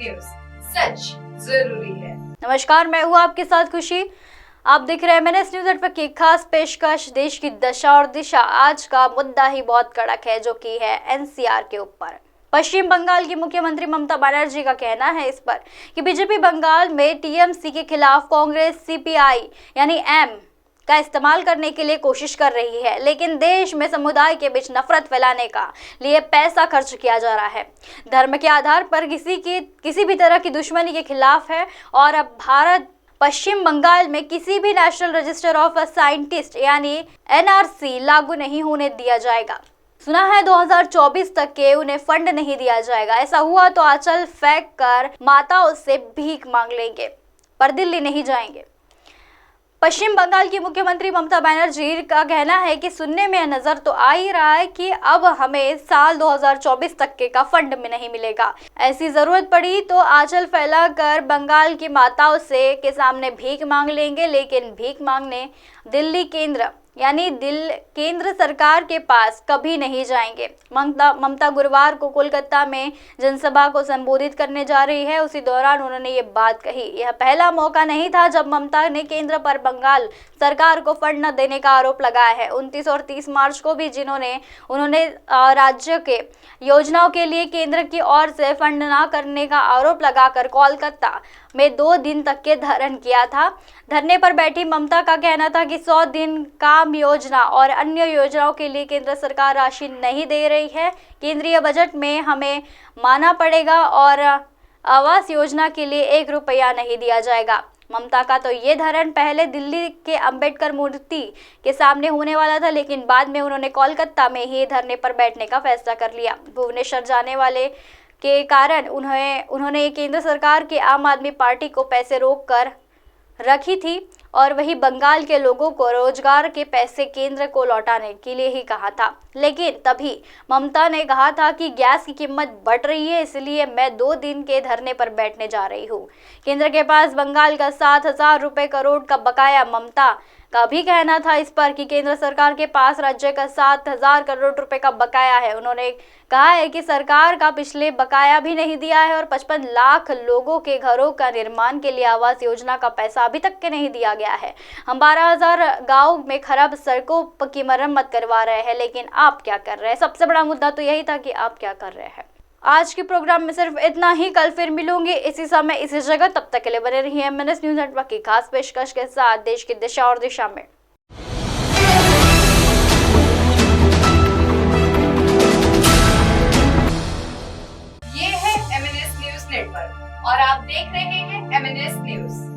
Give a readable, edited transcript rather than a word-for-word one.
News, सच जरूरी है। नमस्कार, मैं हूँ आपके साथ खुशी। आप देख रहे हैं MNS न्यूज नेटवर्क की खास पेशकश देश की दशा और दिशा। आज का मुद्दा ही बहुत कड़क है, जो कि है NCR के ऊपर। पश्चिम बंगाल की मुख्यमंत्री ममता बनर्जी का कहना है इस पर कि बीजेपी बंगाल में TMC के खिलाफ कांग्रेस CPI यानी M का इस्तेमाल करने के लिए कोशिश कर रही है, लेकिन देश में समुदाय के बीच नफरत फैलाने का लिए पैसा खर्च किया जा रहा है। धर्म के आधार पर किसी भी तरह की दुश्मनी के खिलाफ है और अब भारत पश्चिम बंगाल में किसी भी नेशनल रजिस्टर ऑफ साइंटिस्ट यानी NRC लागू नहीं होने दिया जाएगा। सुना है 2024 तक के उन्हें फंड नहीं दिया जाएगा। ऐसा हुआ तो आंचल फेंक कर माताओं से भीख मांग लेंगे, पर दिल्ली नहीं जाएंगे। पश्चिम बंगाल की मुख्यमंत्री ममता बनर्जी का कहना है कि सुनने में नजर तो आ ही रहा है कि अब हमें साल 2024 तक का फंड में नहीं मिलेगा। ऐसी जरूरत पड़ी तो आंचल फैलाकर बंगाल की माताओं से के सामने भीख मांग लेंगे, लेकिन भीख मांगने दिल्ली केंद्र सरकार के पास कभी नहीं जाएंगे। ममता गुरुवार को कोलकाता में जनसभा को संबोधित करने जा रही है। उसी दौरान उन्होंने ये बात कही। यह पहला मौका नहीं था जब ममता ने केंद्र पर बंगाल सरकार को फंड न देने का आरोप लगाया है। 29 और 30 मार्च को भी उन्होंने राज्य के योजनाओं के लिए केंद्र की ओर से फंड न करने का आरोप लगाकर कोलकाता में 2 दिन तक के धरना किया था। धरने पर बैठी ममता का कहना था कि 100 दिन काम योजना और अन्य योजनाओं के लिए केंद्र सरकार राशि नहीं दे रही है। केंद्रीय बजट में हमें मानना पड़ेगा और आवास योजना के लिए 1 रुपया नहीं दिया जाएगा। ममता का तो ये धरना पहले दिल्ली के अंबेडकर मूर्ति के सामने होने वाला था, लेकिन बाद में उन्होंने कोलकाता में ही धरने पर बैठने का फैसला कर लिया। भुवनेश्वर जाने वाले के कारण उन्होंने केंद्र सरकार के आम आदमी पार्टी को पैसे रोक कर रखी थी और वही बंगाल के लोगों को रोजगार के पैसे केंद्र को लौटाने के लिए ही कहा था। लेकिन तभी ममता ने कहा था कि गैस की कीमत बढ़ रही है, इसलिए मैं 2 दिन के धरने पर बैठने जा रही हूँ। केंद्र के पास बंगाल का 7,000 रुपए करोड़ का बकाया। ममता का भी कहना था इस पर कि केंद्र सरकार के पास राज्य का 7,000 करोड़ रुपए का बकाया है। उन्होंने कहा है कि सरकार का पिछले बकाया भी नहीं दिया है और 55 लाख लोगों के घरों का निर्माण के लिए आवास योजना का पैसा अभी तक के नहीं दिया गया है। हम 12,000 गाँव में खराब सड़कों की मरम्मत करवा रहे हैं, लेकिन आप क्या कर रहे हैं? सबसे बड़ा मुद्दा तो यही था कि आप क्या कर रहे हैं। आज के प्रोग्राम में सिर्फ इतना ही। कल फिर मिलूंगी इसी समय इसी जगह। तब तक के लिए बने रहिए MNS न्यूज नेटवर्क की खास पेशकश के साथ देश की दिशा और दिशा में। ये है MNS न्यूज नेटवर्क और आप देख रहे हैं MNS न्यूज।